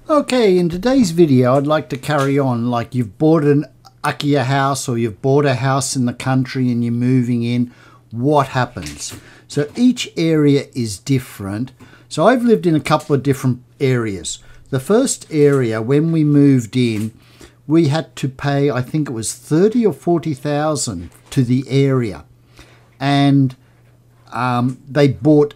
Okay, in today's video I'd like to carry on like you've bought an Akia house or you've bought a house in the country and you're moving in. What happens? So each area is different. So I've lived in a couple of different areas. The first area, when we moved in, we had to pay, I think it was 30 or 40,000 to the area. And they bought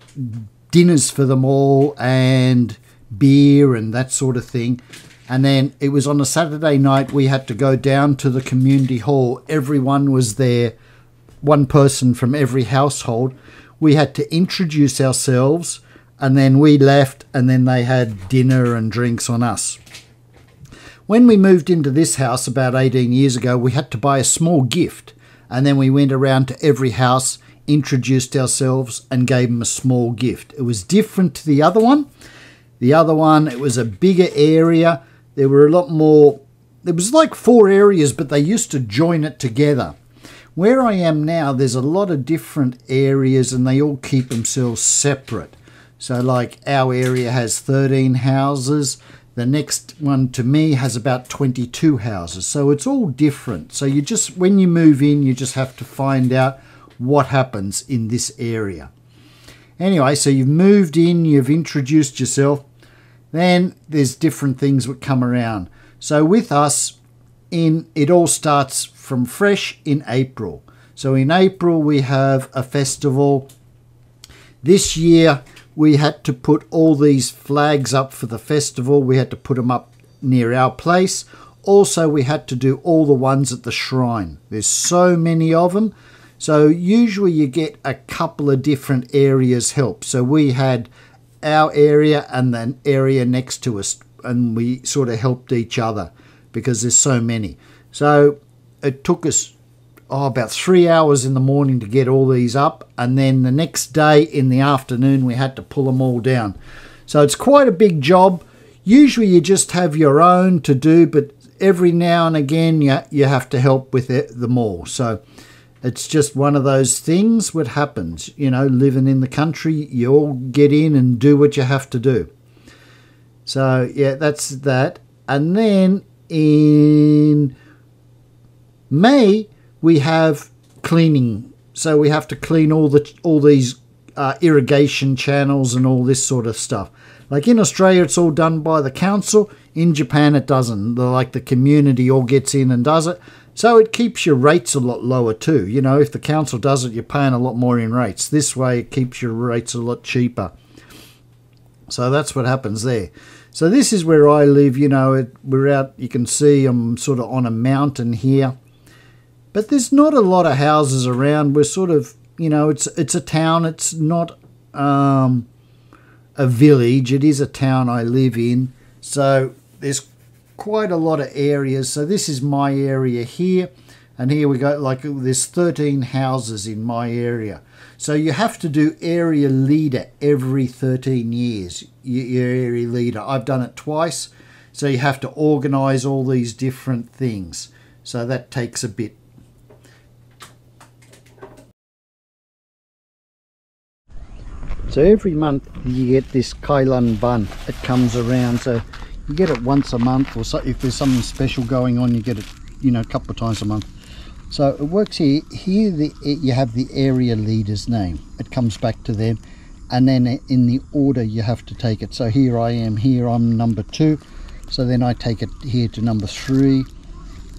dinners for them all and beer and that sort of thing. And then it was on a Saturday night, we had to go down to the community hall. Everyone was there, one person from every household. We had to introduce ourselves, and then we left, and then they had dinner and drinks on us. When we moved into this house about 18 years ago, we had to buy a small gift, and then we went around to every house, introduced ourselves, and gave them a small gift. It was different to the other one. The other one, it was a bigger area. There were a lot more. It was like 4 areas, but they used to join it together. Where I am now, there's a lot of different areas and they all keep themselves separate. So like our area has 13 houses. The next one to me has about 22 houses. So it's all different. So you just, when you move in, you just have to find out what happens in this area. Anyway, so you've moved in, you've introduced yourself. Then there's different things that come around. So with us, it all starts from fresh in April. So in April we have a festival. This year we had to put all these flags up for the festival. We had to put them up near our place. Also we had to do all the ones at the shrine. There's so many of them. So usually you get a couple of different areas help. So we had our area and the area next to us, and we sort of helped each other because there's so many. So it took us about 3 hours in the morning to get all these up, and then the next day in the afternoon we had to pull them all down. So it's quite a big job. Usually you just have your own to do, but every now and again you have to help with them all. So it's just one of those things what happens, you know, living in the country, you all get in and do what you have to do. So yeah, that's that. And then in May we have cleaning. So we have to clean all these irrigation channels and all this sort of stuff. Like in Australia, it's all done by the council. In Japan, it doesn't. Like the community all gets in and does it. So it keeps your rates a lot lower too. You know, if the council does it, you're paying a lot more in rates. This way, it keeps your rates a lot cheaper. So that's what happens there. So this is where I live. You know, we're out, you can see I'm sort of on a mountain here. But there's not a lot of houses around. We're sort of, you know, it's a town. It's not a village. It is a town I live in. So there's quite a lot of areas. So this is my area here, and here we go, like there's 13 houses in my area. So you have to do area leader every 13 years, your area leader. I've done it twice. So you have to organize all these different things. So that takes a bit. So every month you get this Kailan bun. It comes around. So you get it once a month, or so if there's something special going on, you get it, you know, a couple of times a month. So it works here. Here you have the area leader's name. It comes back to them, and then in the order you have to take it. So here I am. Here I'm number 2. So then I take it here to number 3,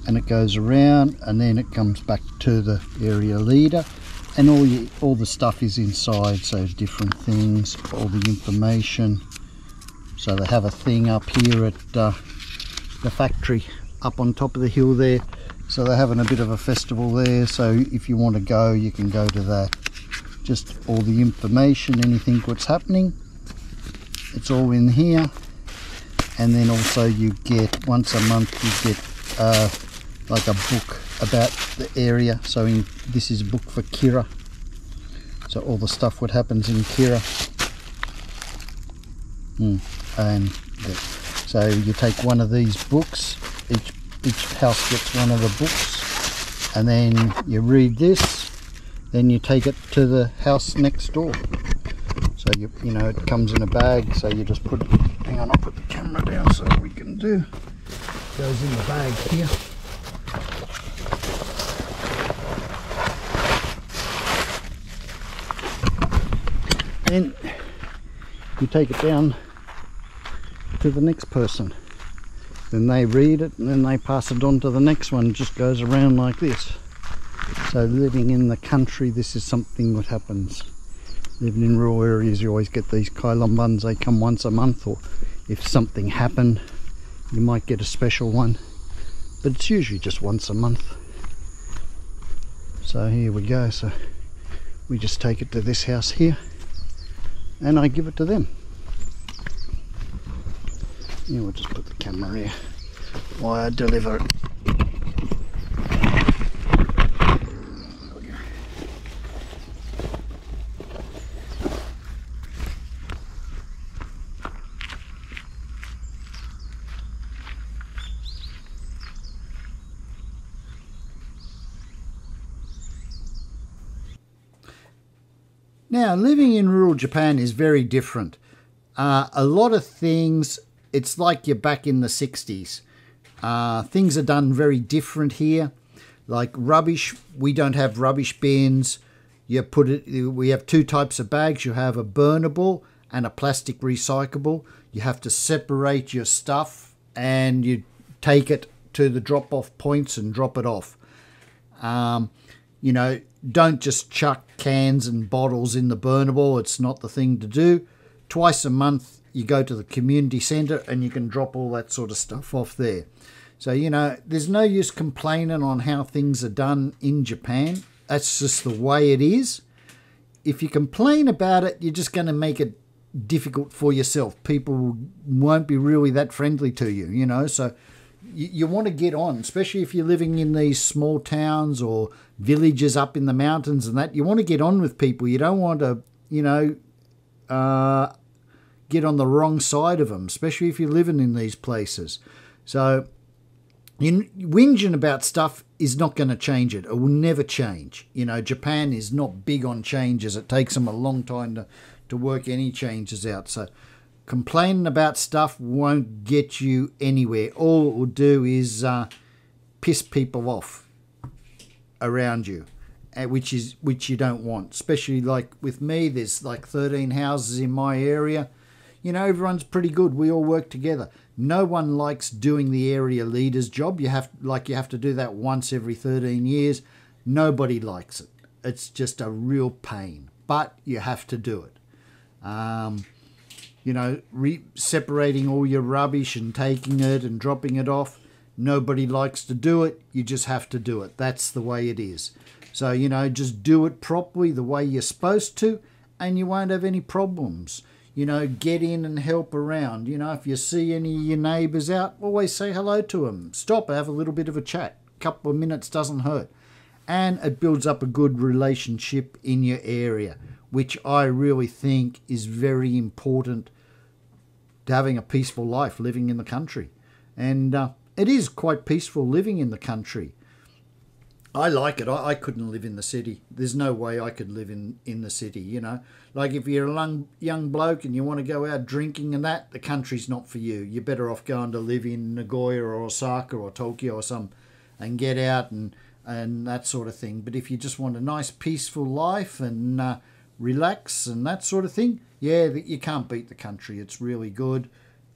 and it goes around, and then it comes back to the area leader, and all the stuff is inside. So different things, all the information. So they have a thing up here at the factory up on top of the hill there. So they're having a bit of a festival there. So if you want to go, you can go to that. Just all the information, anything what's happening. It's all in here. And then also you get, once a month, you get like a book about the area. So this is a book for Kira. So all the stuff what happens in Kira. And so you take one of these books, each house gets one of the books, and then you read this, then you take it to the house next door. So you know, it comes in a bag, so you just put hang on, I'll put the camera down so we can do. Goes in the bag here. Then you take it down to the next person. Then they read it and then they pass it on to the next one. It just goes around like this. So living in the country, this is something that happens. Living in rural areas, you always get these kylon buns. They come once a month, or if something happened, you might get a special one. But it's usually just once a month. So here we go. So we just take it to this house here and I give it to them. Yeah, we'll just put the camera here while I deliver it. Now, living in rural Japan is very different. A lot of things, it's like you're back in the 60s. Things are done very different here. Like rubbish, we don't have rubbish bins. We have two types of bags. You have a burnable and a plastic recyclable. You have to separate your stuff and you take it to the drop-off points and drop it off. You know, don't just chuck cans and bottles in the burnable. It's not the thing to do. Twice a month you go to the community centre and you can drop all that sort of stuff off there. So, you know, there's no use complaining on how things are done in Japan. That's just the way it is. If you complain about it, you're just going to make it difficult for yourself. People won't be really that friendly to you, you know. So you want to get on, especially if you're living in these small towns or villages up in the mountains and that. You want to get on with people. You don't want to, you know, get on the wrong side of them, especially if you're living in these places. So whinging about stuff is not going to change it. It will never change. You know, Japan is not big on changes. It takes them a long time to work any changes out. So complaining about stuff won't get you anywhere. All it will do is piss people off around you, which you don't want. Especially like with me, there's like 13 houses in my area. You know, everyone's pretty good. We all work together. No one likes doing the area leader's job. You have to do that once every 13 years. Nobody likes it. It's just a real pain, but you have to do it. You know, separating all your rubbish and taking it and dropping it off. Nobody likes to do it. You just have to do it. That's the way it is. So, you know, just do it properly the way you're supposed to and you won't have any problems. You know, get in and help around. You know, if you see any of your neighbours out, always say hello to them. Stop, have a little bit of a chat. A couple of minutes doesn't hurt. And it builds up a good relationship in your area, which I really think is very important to having a peaceful life living in the country. And it is quite peaceful living in the country. I like it. I couldn't live in the city. There's no way I could live in the city, you know. Like if you're a young bloke and you want to go out drinking and that, the country's not for you. You're better off going to live in Nagoya or Osaka or Tokyo or some and get out and that sort of thing. But if you just want a nice peaceful life and relax and that sort of thing, yeah, you can't beat the country. It's really good.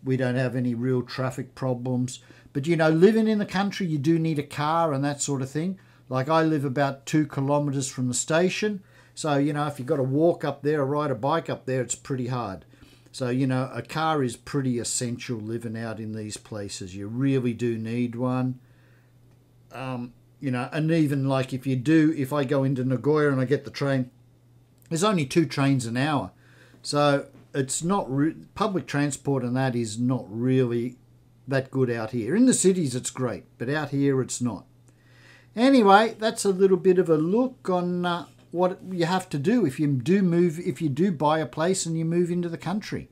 We don't have any real traffic problems. But, you know, living in the country, you do need a car and that sort of thing. Like I live about 2 kilometres from the station. So, you know, if you've got to walk up there or ride a bike up there, it's pretty hard. So, you know, a car is pretty essential living out in these places. You really do need one. You know, and even like if I go into Nagoya and I get the train, there's only 2 trains an hour. So it's not, public transport and that is not really that good out here. In the cities it's great, but out here it's not. Anyway, that's a little bit of a look on what you have to do if you do buy a place and you move into the country.